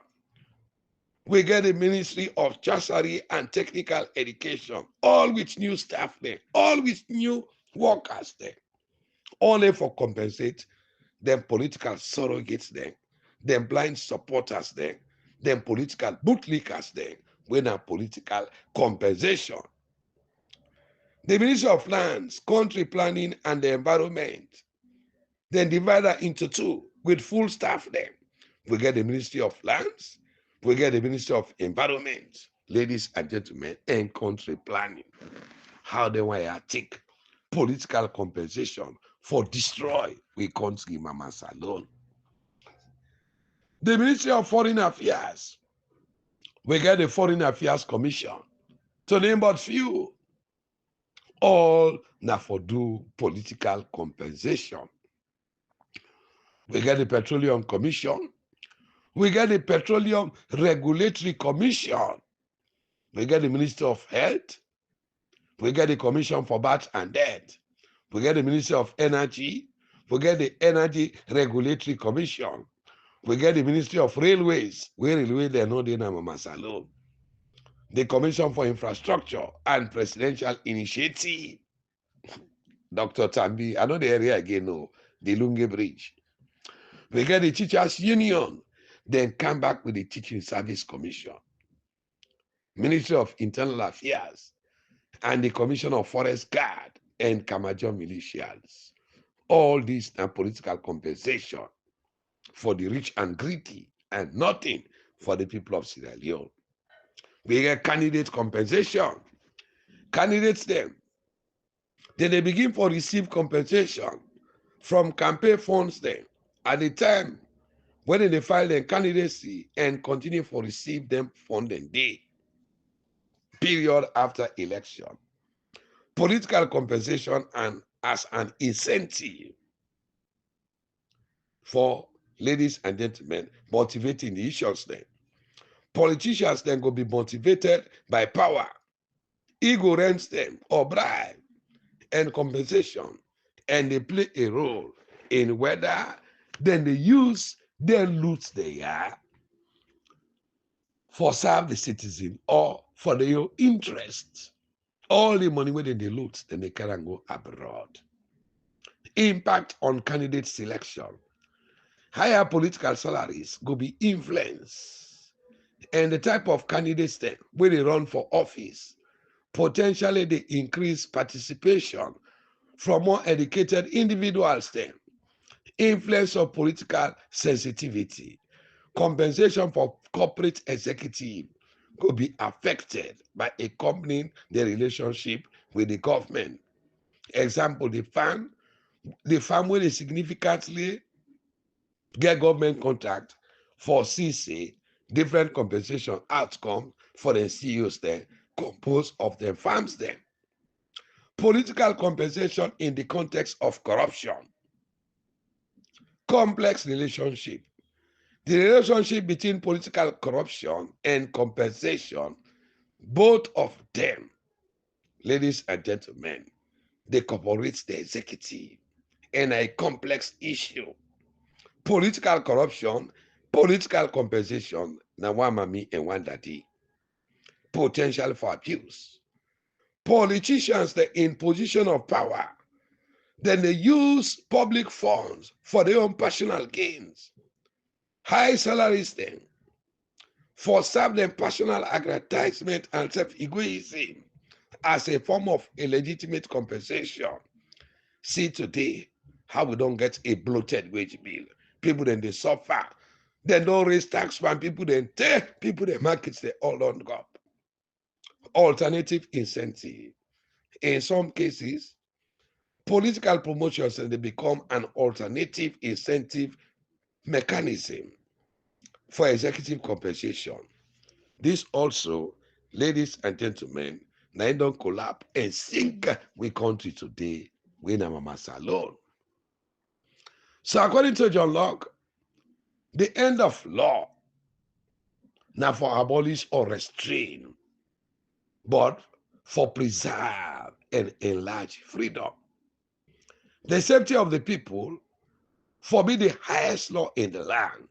We get the Ministry of Tertiary and Technical Education, all with new staff there, all with new workers there, only for compensate them political surrogates there, them blind supporters there, them political bootlickers there, when a political compensation. The Ministry of Lands, Country Planning and the Environment, then divide that into two with full staff there. We get the Ministry of Lands, we get the Ministry of Environment, ladies and gentlemen, and Country Planning. How they want to take political compensation for destroy we country mamas alone. The Ministry of Foreign Affairs, we get the Foreign Affairs Commission, to name but few. All na for do political compensation. We get the Petroleum Commission, we get the Petroleum Regulatory Commission, we get the Ministry of Health, we get the Commission for Birth and Death, we get the Ministry of Energy, we get the Energy Regulatory Commission, we get the Ministry of Railways, where railway they know they na mamas alone, the Commission for Infrastructure and Presidential Initiative. Dr. Tambi, I know the area again, no, the Lunge Bridge. We get the Teachers Union, then come back with the Teaching Service Commission, Ministry of Internal Affairs, and the Commission of Forest Guard and Kamajo militias. All these are political compensation for the rich and greedy, and nothing for the people of Sierra Leone. We get candidate compensation. Candidates then they begin for receive compensation from campaign funds then at the time when they file their candidacy and continue for receive them funding day period after election. Political compensation and as an incentive for ladies and gentlemen motivating the issues then. Politicians then go be motivated by power, ego rents them or bribe and compensation, and they play a role in whether then they use their loot they are for serve the citizen or for their interest. All the money when they loot, then they can go abroad. Impact on candidate selection. Higher political salaries go be influence. And the type of candidates then when they run for office, potentially they increase participation from more educated individuals then. Influence of political sensitivity. Compensation for corporate executive could be affected by accompanying the relationship with the government. Example, the farm where they significantly get government contract for CC, different compensation outcome for the CEOs there, composed of the farms there. Political compensation in the context of corruption. Complex relationship. The relationship between political corruption and compensation, both of them, ladies and gentlemen, they cooperate the executive in a complex issue. Political corruption, political compensation, na one mommy and one daddy. Potential for abuse. Politicians, they're in position of power, then they use public funds for their own personal gains. High salaries then for serve them personal aggrandizement and self-egoism as a form of illegitimate compensation. See today how we don't get a bloated wage bill. People then they suffer. They don't raise tax when people then take people the markets they all don't go up. Alternative incentive. In some cases, political promotions and they become an alternative incentive mechanism for executive compensation. This also, ladies and gentlemen, now don't collapse and sink we country today. We na mamas alone. So according to John Locke, the end of law now for abolish or restrain, but for preserve and enlarge freedom. The safety of the people forbid the highest law in the land.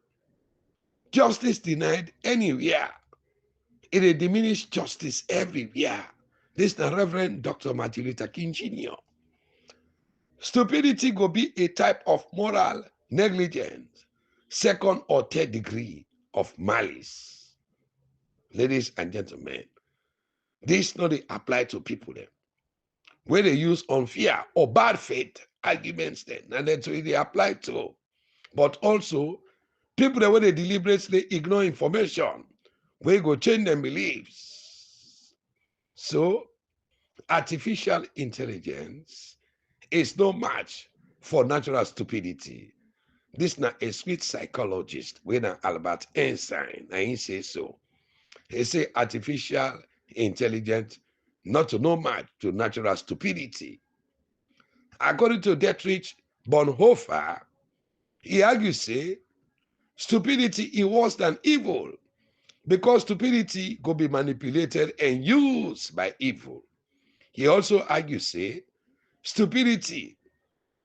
Justice denied anywhere. It will diminish justice everywhere. This is the Reverend Dr. Martin Luther King Jr. Stupidity will be a type of moral negligence, second or third degree of malice. Ladies and gentlemen, this not apply to people then. Where they use unfair or bad faith arguments then, and that's what they apply to. But also, people that when they deliberately ignore information, we go change their beliefs. So, artificial intelligence is no match for natural stupidity. This na a sweet psychologist wey na Albert Einstein na him say so. He say artificial intelligence not to no match to natural stupidity. According to Dietrich Bonhoeffer, he argues say stupidity is worse than evil because stupidity go be manipulated and used by evil. He also argues say stupidity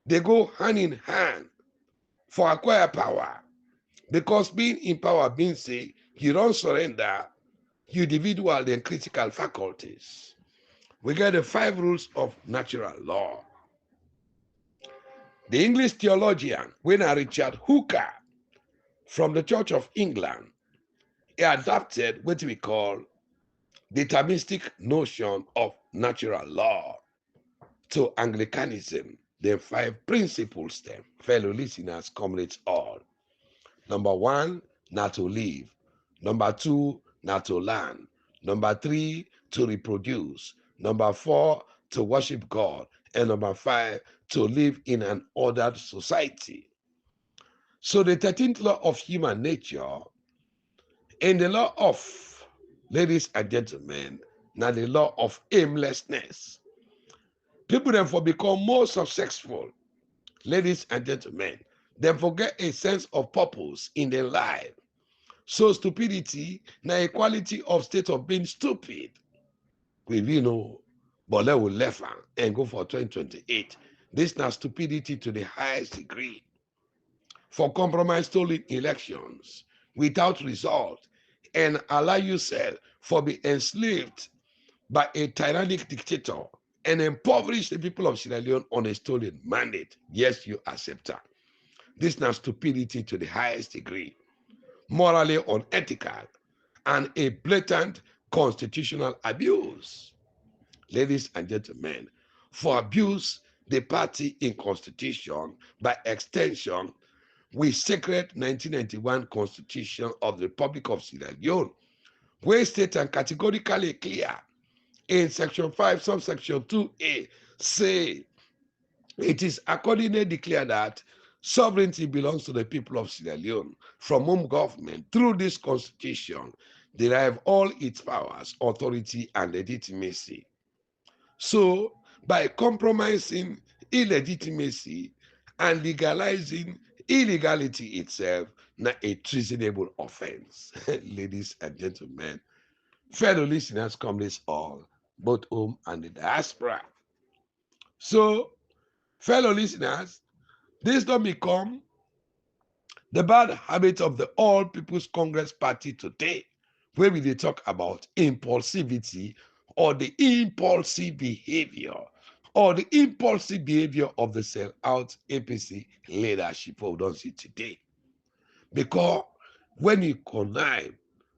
they go hand in hand for acquire power because being in power means say you don't surrender your individual and critical faculties. We get the 5 rules of natural law. The English theologian Winner Richard Hooker from the Church of England, he adapted what we call deterministic notion of natural law to Anglicanism. The 5 principles them, fellow listeners, comrades all. Number 1, not to live. Number 2, not to learn. Number 3, to reproduce. Number 4, to worship God. And number 5, to live in an ordered society. So the 13th law of human nature and the law of, ladies and gentlemen, now the law of aimlessness. People therefore become more successful, ladies and gentlemen, they forget a sense of purpose in their life. So stupidity now a quality of state of being stupid. We know, but let we left and go for 2028. This now stupidity to the highest degree. For compromise stolen elections without result and allow yourself for be enslaved by a tyrannic dictator and impoverish the people of Sierra Leone on a stolen mandate. Yes, you accept that. This now stupidity to the highest degree, morally unethical, and a blatant constitutional abuse. Ladies and gentlemen, for abuse the party in constitution, by extension, we sacred 1991 Constitution of the Republic of Sierra Leone, where state and categorically clear in section 5, subsection 2A, say it is accordingly declared that sovereignty belongs to the people of Sierra Leone, from whom government, through this constitution, derive all its powers, authority, and legitimacy. So, by compromising illegitimacy and legalizing illegality itself, not a treasonable offense. Ladies and gentlemen, fellow listeners, comrades all, both home and the diaspora. So, fellow listeners, this don't become the bad habit of the All People's Congress Party today, where we dey talk about impulsivity or the impulsive behavior of the sell-out APC leadership we don't see today. Because when you connive,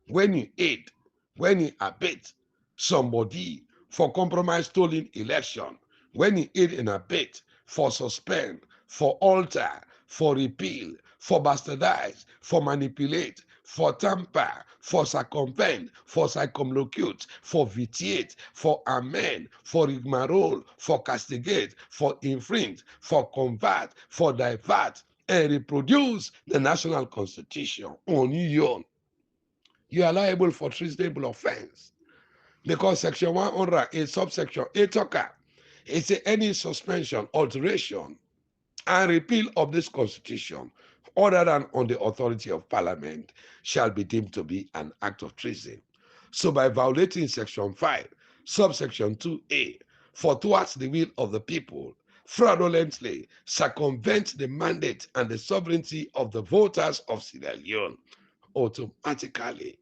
when you aid, when you abet somebody for compromise stolen election, when you aid and abet for suspend, for alter, for repeal, for bastardize, for manipulate, for tamper, for circumvent, for circumlocute, for vitiate, for amend, for rigmarole, for castigate, for infringe, for convert, for divert, and reproduce the national constitution on your own, you are liable for treasonable offense. Because section 108, subsection A talker, it says any suspension, alteration, and repeal of this constitution, other than on the authority of parliament, shall be deemed to be an act of treason. So by violating section 5, subsection 2A, for towards the will of the people, fraudulently circumvent the mandate and the sovereignty of the voters of Sierra Leone, automatically,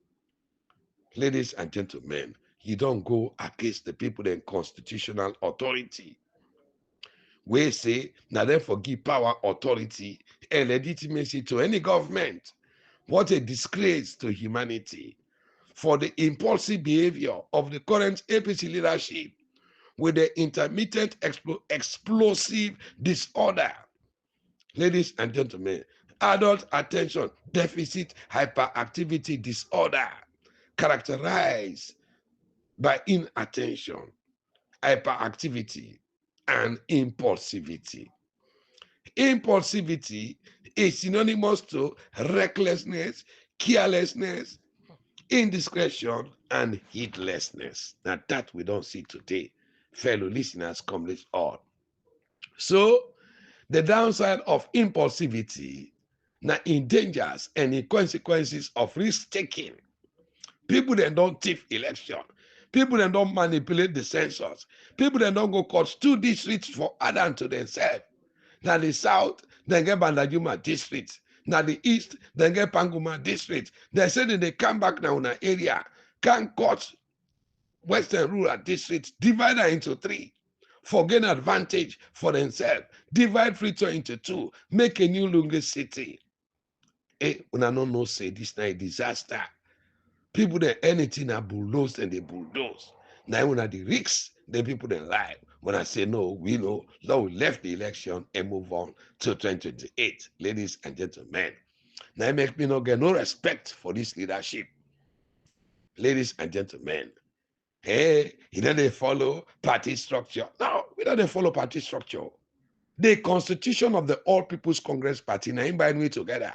ladies and gentlemen, you don't go against the people and constitutional authority. We say, now therefore give power, authority, and legitimacy to any government. What a disgrace to humanity for the impulsive behavior of the current APC leadership with the intermittent explosive disorder. Ladies and gentlemen, adult attention deficit hyperactivity disorder characterized by inattention, hyperactivity, and impulsivity. Impulsivity is synonymous to recklessness, carelessness, indiscretion, and heedlessness. Now that we don't see today, fellow listeners, comrades all. So the downside of impulsivity now in dangers and in consequences of risk taking. People then don't thief election. People then don't manipulate the census. People then don't go cut 2 districts for Adam to themselves. Now the south, then get Bandajuma district. Now the east, then get Panguma district. They say that they come back now in an area, can cut western rural districts, divide that into 3 for gain advantage for themselves. Divide Freetown into 2, make a new Lungi city. When I don't know, say this night disaster. People that anything are bulldoze and they bulldoze. Now when I the risks, then people then lie. When I say no, we know, now we left the election and move on to 2028. Ladies and gentlemen, now it make me not get no respect for this leadership. Ladies and gentlemen, hey, you know they follow party structure. No, we don't follow party structure. The constitution of the All People's Congress Party, now bind we together.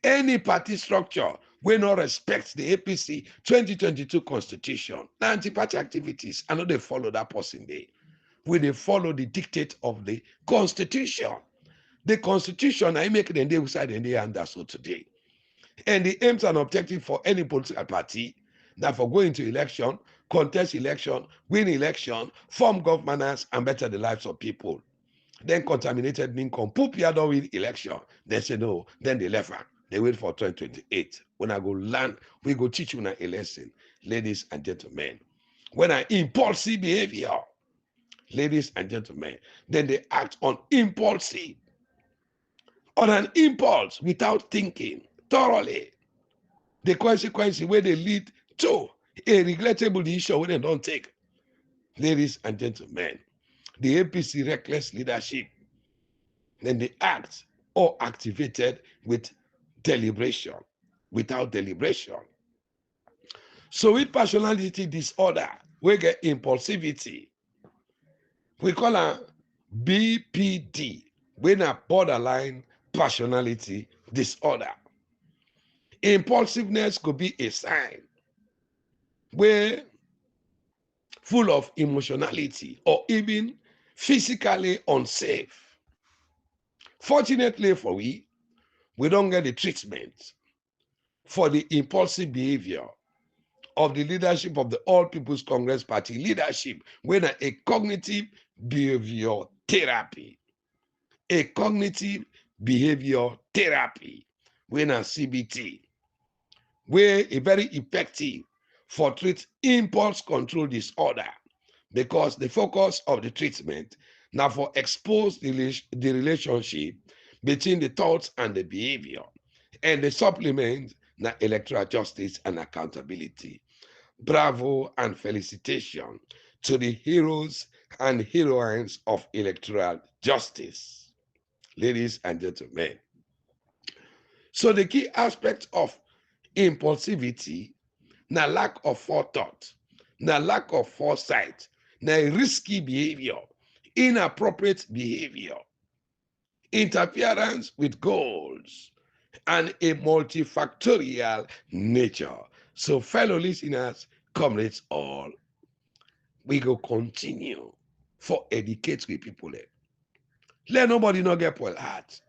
Any party structure wey no respect the APC 2022 constitution na anti-party activities. I no dey follow that person dey. We dey follow the dictate of the constitution. The constitution na make dem dey outside dem dey under so today. And the aims and objective for any political party na for going to election, contest election, win election, form governance, and better the lives of people. Then contaminated mean come poop here don't win election. They say no, then they left her. They wait for 2028. When I go land, we go teach you a lesson, ladies and gentlemen. When I impulsive behavior, ladies and gentlemen, then they act on impulsive, on an impulse without thinking thoroughly. The consequences where they lead to a regrettable decision when they don't take. Ladies and gentlemen, the APC reckless leadership, then they act or activated with deliberation, without deliberation. So with personality disorder, we get impulsivity. We call her BPD, when a borderline personality disorder. Impulsiveness could be a sign where full of emotionality or even physically unsafe. Fortunately for we don't get the treatment for the impulsive behavior of the leadership of the All People's Congress Party leadership when a cognitive behavior therapy. A cognitive behavior therapy when a CBT, where a very effective for treat impulse control disorder, because the focus of the treatment now for expose the relationship between the thoughts and the behavior, and the supplement na electoral justice and accountability. Bravo and felicitation to the heroes and heroines of electoral justice, ladies and gentlemen. So the key aspect of impulsivity na lack of forethought, na lack of foresight, na risky behavior, inappropriate behavior, interference with goals, and a multifactorial nature. So fellow listeners, comrades all, we go continue for educate with people. Let nobody not get well heart.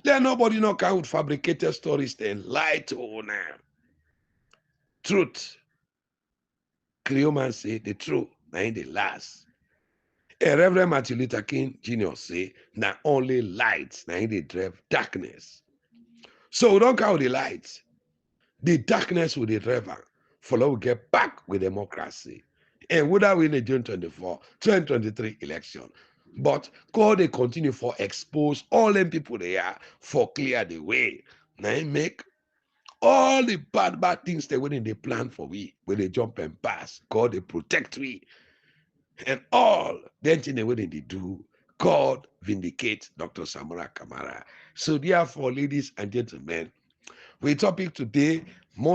Let nobody not come with fabricated stories then lie to now. Truth. Creole man say the truth, na in the last. A Reverend Martin Luther King Jr. say, na only light, na in the drive darkness. So we don't count the light. The darkness will the driver. Follow we get back with democracy. And without win the June 24, 2023 election. But God they continue for expose all them people they are for clear the way. Now make all the bad things they went in the plan for we when they jump and pass. God they protect we. And all the thing they went in they do, God vindicate Dr. Samura KAMARA. So therefore, ladies and gentlemen, we topic today most